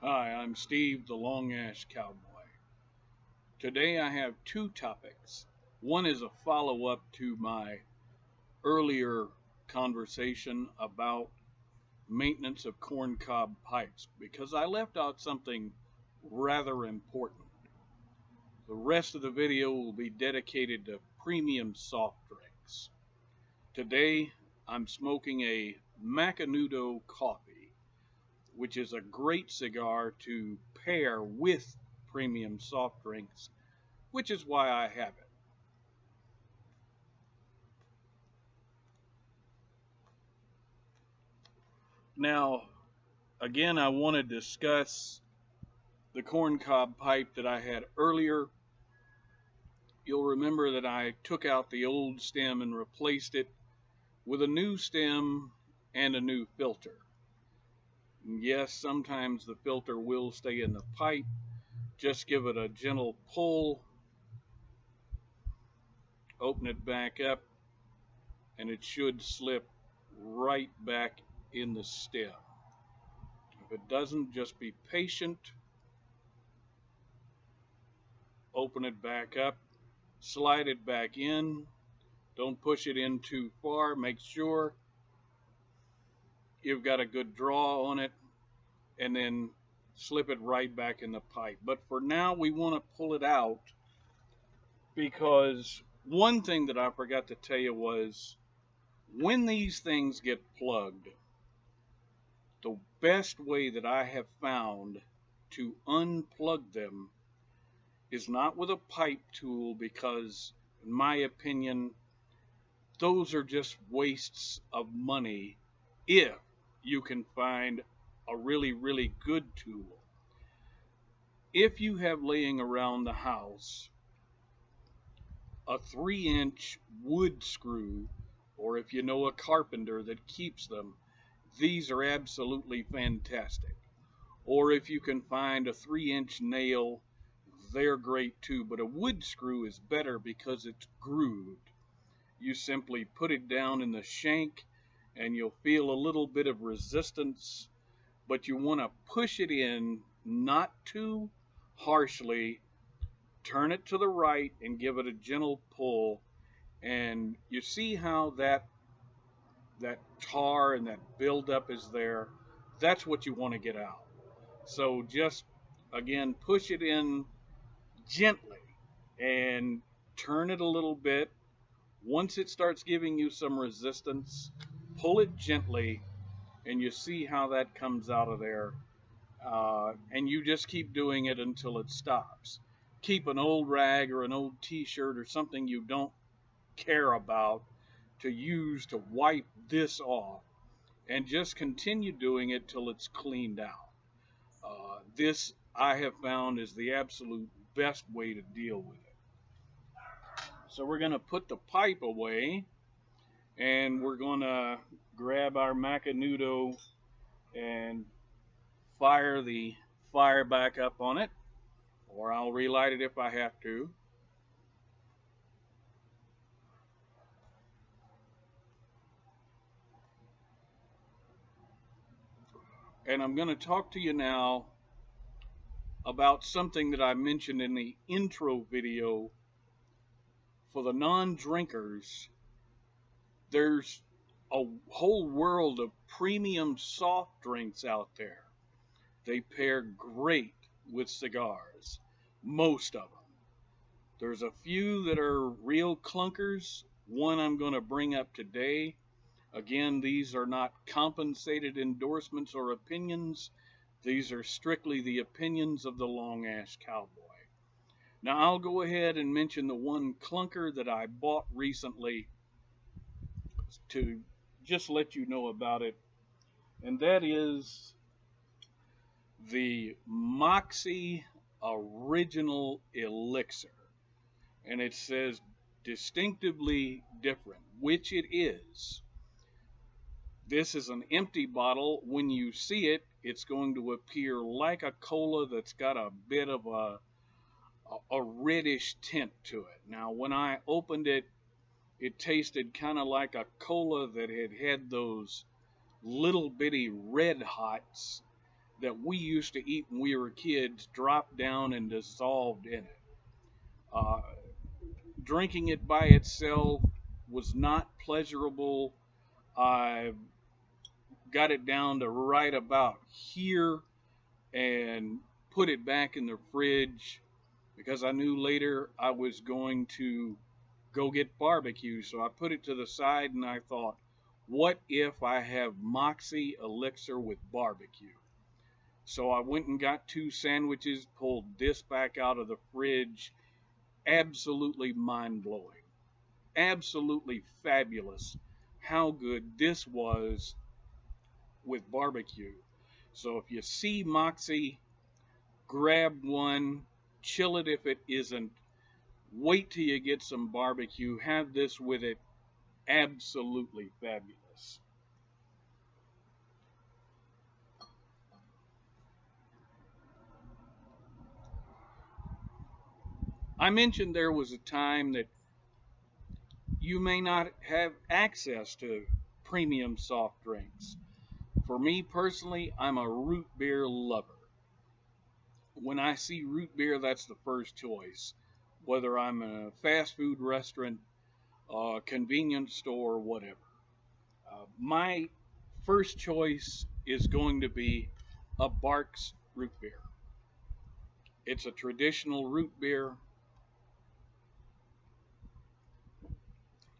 Hi, I'm Steve, the Long Ash Cowboy. Today I have two topics. One is a follow up to my earlier conversation about maintenance of corncob pipes because I left out something rather important. The rest of the video will be dedicated to premium soft drinks. Today I'm smoking a Macanudo coffee, which is a great cigar to pair with premium soft drinks, which is why I have it. Now, again, I want to discuss the corncob pipe that I had earlier. You'll remember that I took out the old stem and replaced it with a new stem and a new filter. Yes, sometimes the filter will stay in the pipe. Just give it a gentle pull, open it back up, and it should slip right back in the stem. If it doesn't, just be patient. Open it back up, slide it back in. Don't push it in too far. Make sure you've got a good draw on it, and then slip it right back in the pipe. But for now, we want to pull it out because one thing that I forgot to tell you was when these things get plugged, the best way that I have found to unplug them is not with a pipe tool, because in my opinion those are just wastes of money if you can find a really good tool. If you have laying around the house a 3-inch wood screw, or if you know a carpenter that keeps them, these are absolutely fantastic. Or if you can find a 3-inch nail, they're great too, but a wood screw is better because it's grooved. You simply put it down in the shank and you'll feel a little bit of resistance, but you want to push it in not too harshly. Turn it to the right and give it a gentle pull, and you see how that tar and that buildup is there. That's what you want to get out. So just again push it in gently and turn it a little bit. Once it starts giving you some resistance, pull it gently, and you see how that comes out of there. And you just keep doing it until it stops. Keep an old rag or an old t-shirt or something you don't care about to use to wipe this off, and just continue doing it till it's cleaned out. This I have found is the absolute best way to deal with it. So we're going to put the pipe away, and we're going to grab our Macanudo and fire the fire back up on it, or I'll relight it if I have to. And I'm going to talk to you now about something that I mentioned in the intro video. For the non-drinkers, there's a whole world of premium soft drinks out there. They pair great with cigars, most of them. There's a few that are real clunkers. One I'm going to bring up today. Again, these are not compensated endorsements or opinions. These are strictly the opinions of the Long Ash Cowboy. Now, I'll go ahead and mention the one clunker that I bought recently to just let you know about it, and that is the Moxie Original Elixir. And it says distinctively different, which it is. This is an empty bottle. When you see it, it's going to appear like a cola that's got a bit of a reddish tint to it. Now, when I opened it, it tasted kind of like a cola that had those little bitty red hots that we used to eat when we were kids dropped down and dissolved in it. Uh, Drinking it by itself was not pleasurable. I got it down to right about here and put it back in the fridge because I knew later I was going to go get barbecue. So I put it to the side and I thought, what if I have Moxie Elixir with barbecue? So I went and got 2 sandwiches, pulled this back out of the fridge. Absolutely mind blowing. Absolutely fabulous how good this was with barbecue. So if you see Moxie, grab one, chill it if it isn't. Wait till you get some barbecue. Have this with it. Absolutely fabulous. I mentioned there was a time that you may not have access to premium soft drinks. For me personally, I'm a root beer lover. When I see root beer, that's the first choice, whether I'm in a fast food restaurant, convenience store, whatever. My first choice is going to be a Barks root beer. It's a traditional root beer,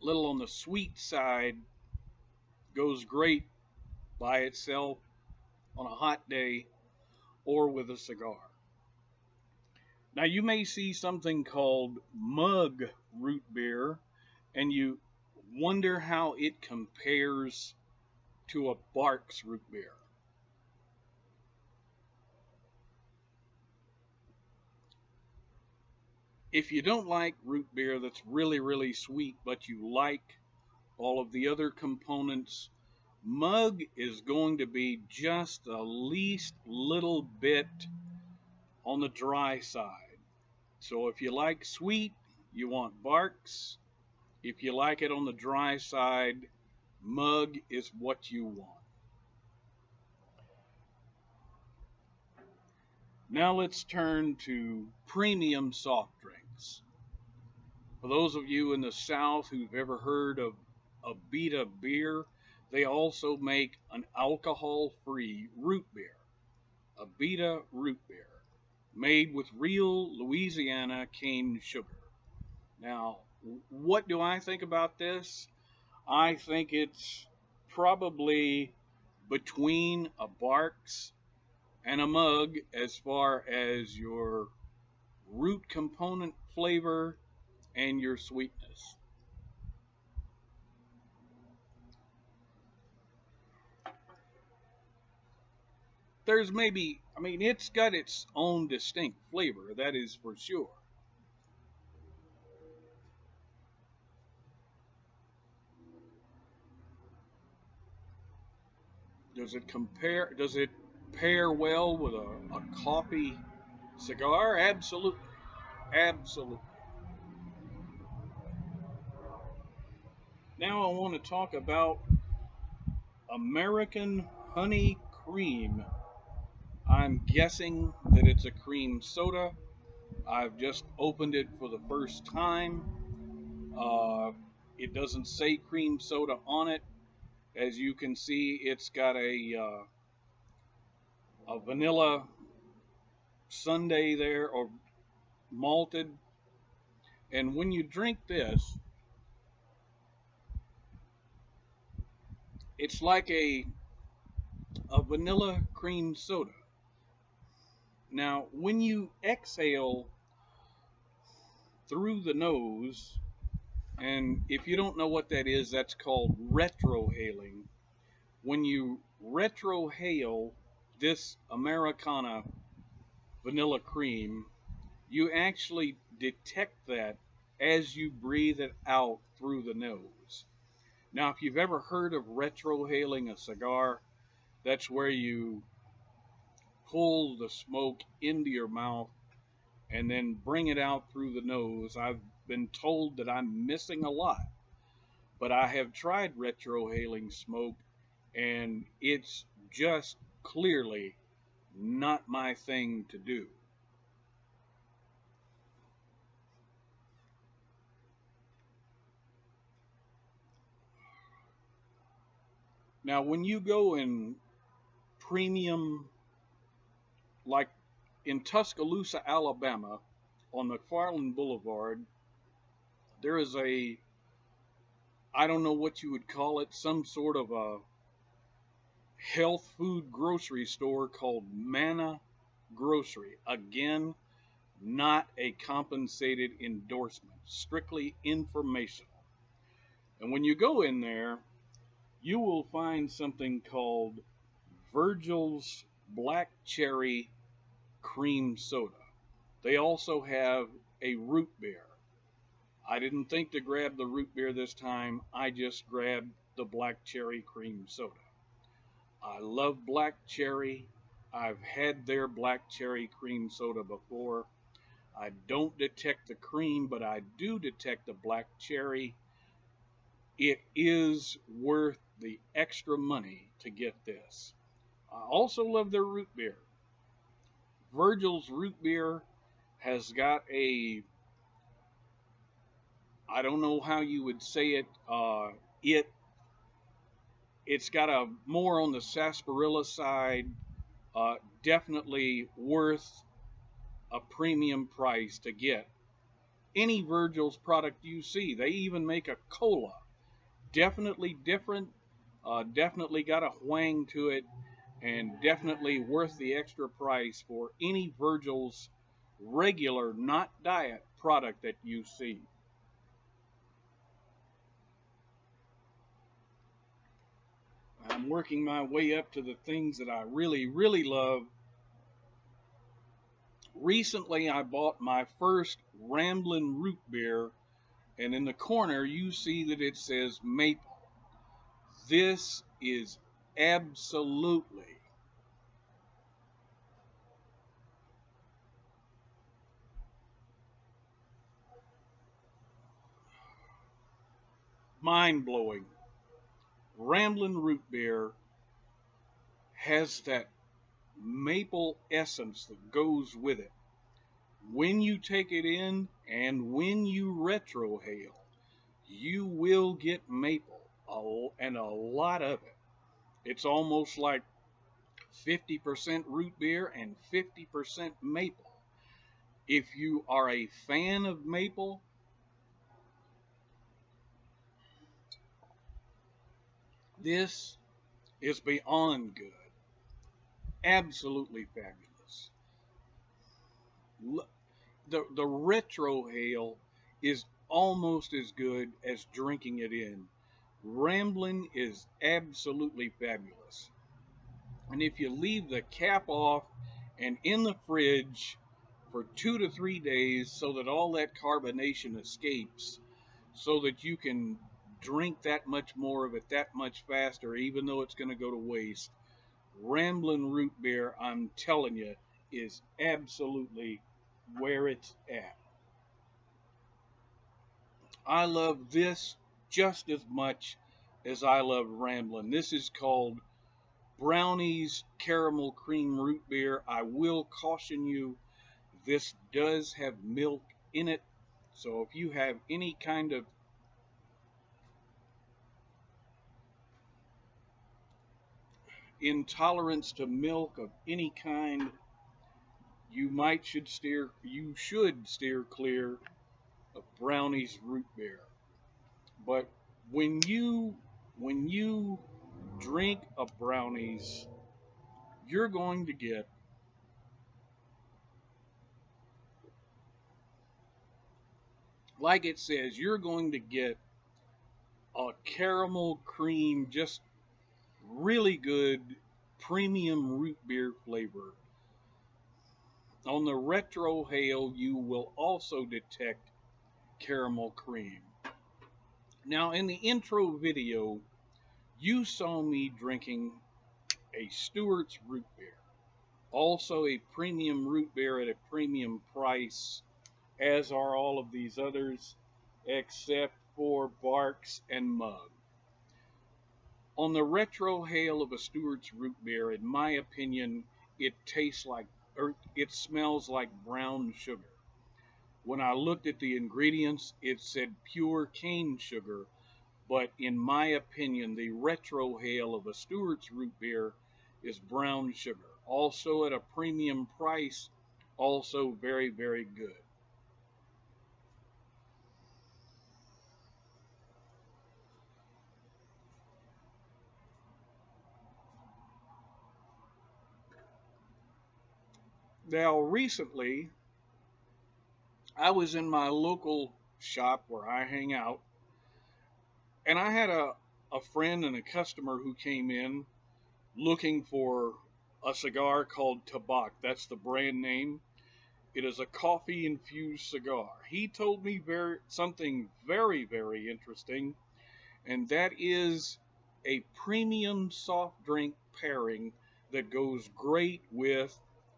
little on the sweet side, goes great by itself on a hot day or with a cigar. Now, you may see something called mug root beer, and you wonder how it compares to a Barks root beer. If you don't like root beer that's really, really sweet, but you like all of the other components, mug is going to be just the least little bit on the dry side. So if you like sweet, you want Barks. If you like it on the dry side, mug is what you want. Now let's turn to premium soft drinks. For those of you in the South who've ever heard of Abita beer, they also make an alcohol-free root beer, Abita root beer, made with real Louisiana cane sugar. Now, what do I think about this? I think it's probably between a Barks and a mug as far as your root component flavor and your sweetness. There's maybe, I mean, it's got its own distinct flavor, that is for sure. Does it pair well with a coffee cigar? Absolutely. Absolutely. Now I want to talk about American Honey Cream. I'm guessing that it's a cream soda. I've just opened it for the first time. Uh, it doesn't say cream soda on it. As you can see, it's got a vanilla sundae there, or malted. And when you drink this, it's like a vanilla cream soda. Now, when you exhale through the nose, and if you don't know what that is, that's called retrohaling. When you retrohale this Americana vanilla cream, you actually detect that as you breathe it out through the nose. Now, if you've ever heard of retrohaling a cigar, that's where you pull the smoke into your mouth and then bring it out through the nose. I've been told that I'm missing a lot, but I have tried retrohaling smoke, and it's just clearly not my thing to do. Now, when you go in premium, like in Tuscaloosa, Alabama, on McFarland Boulevard, there is a, I don't know what you would call it, some sort of a health food grocery store called Manna Grocery. Again, not a compensated endorsement, strictly informational. And when you go in there, you will find something called Virgil's Black Cherry Cream Soda. They also have a root beer. I didn't think to grab the root beer this time. I just grabbed the black cherry cream soda. I love black cherry. I've had their black cherry cream soda before. I don't detect the cream, but I do detect the black cherry. It is worth the extra money to get this. I also love their root beer. Virgil's root beer has got a, I don't know how you would say it. It's got a more on the sarsaparilla side. Definitely worth a premium price to get any Virgil's product you see. They even make a cola. Definitely different. Definitely got a whang to it, and definitely worth the extra price for any Virgil's regular, not diet product that you see. I'm working my way up to the things that I really, really love. Recently, I bought my first Ramblin' Root Beer, and in the corner, you see that it says maple. This is absolutely mind blowing. Ramblin' Root Beer has that maple essence that goes with it. When you take it in and when you retrohale, you will get maple and a lot of it. It's almost like 50% root beer and 50% maple. If you are a fan of maple, this is beyond good. Absolutely fabulous. The retrohale is almost as good as drinking it in. Ramblin' is absolutely fabulous. And if you leave the cap off and in the fridge for 2 to 3 days so that all that carbonation escapes, so that you can drink that much more of it that much faster, even though it's going to go to waste, Ramblin' Root Beer, I'm telling you, is absolutely where it's at. I love this just as much as I love Ramblin'. This is called Brownie's Caramel Cream Root Beer. I will caution you, this does have milk in it. So if you have any kind of intolerance to milk of any kind, you should steer clear of Brownie's root beer. But when you drink a Brownie's, you're going to get, like it says, you're going to get a caramel cream, just really good premium root beer flavor. On the retrohale, you will also detect caramel cream. Now, in the intro video, you saw me drinking a Stewart's root beer, also a premium root beer at a premium price, as are all of these others, except for Barks and Mug. On the retrohale of a Stewart's root beer, in my opinion, it tastes like, or it smells like brown sugar. When I looked at the ingredients, it said pure cane sugar, but in my opinion, the retrohale of a Stewart's root beer is brown sugar. Also at a premium price, also very, very good. Now, recently, I was in my local shop where I hang out, and I had a friend and a customer who came in looking for a cigar called Tabak. That's the brand name. It is a coffee infused cigar. He told me something very, very interesting, and that is a premium soft drink pairing that goes great with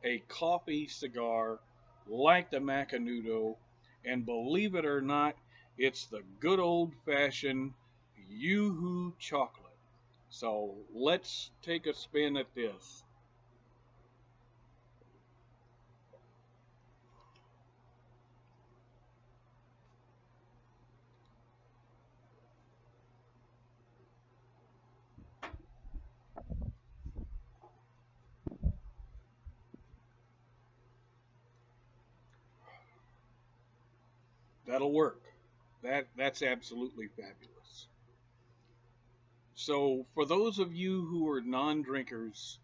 a coffee cigar like the Macanudo. And believe it or not, it's the good old fashioned Yoo-Hoo chocolate. So let's take a spin at this. That'll work. That's absolutely fabulous. So for those of you who are non-drinkers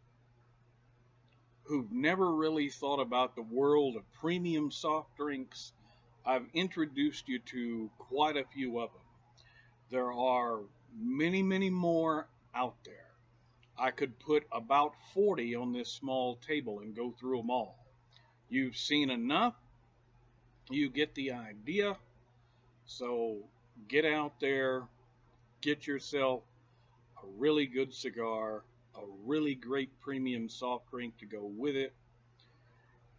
who've never really thought about the world of premium soft drinks, I've introduced you to quite a few of them. There are many, many more out there. I could put about 40 on this small table and go through them all. You've seen enough, you get the idea. So get out there, get yourself a really good cigar, a really great premium soft drink to go with it.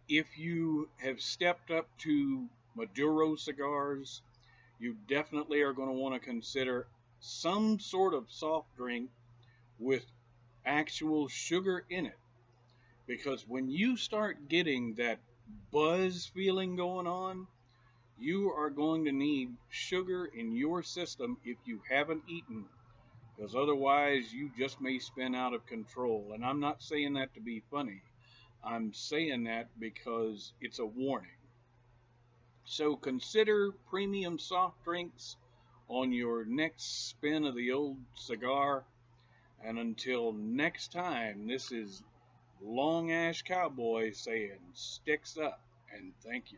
If you have stepped up to Maduro cigars, you definitely are going to want to consider some sort of soft drink with actual sugar in it. Because when you start getting that buzz feeling going on, you are going to need sugar in your system if you haven't eaten, because otherwise you just may spin out of control. And I'm not saying that to be funny, I'm saying that because it's a warning. So consider premium soft drinks on your next spin of the old cigar. And until next time, this is Long Ash Cowboy saying sticks up and thank you.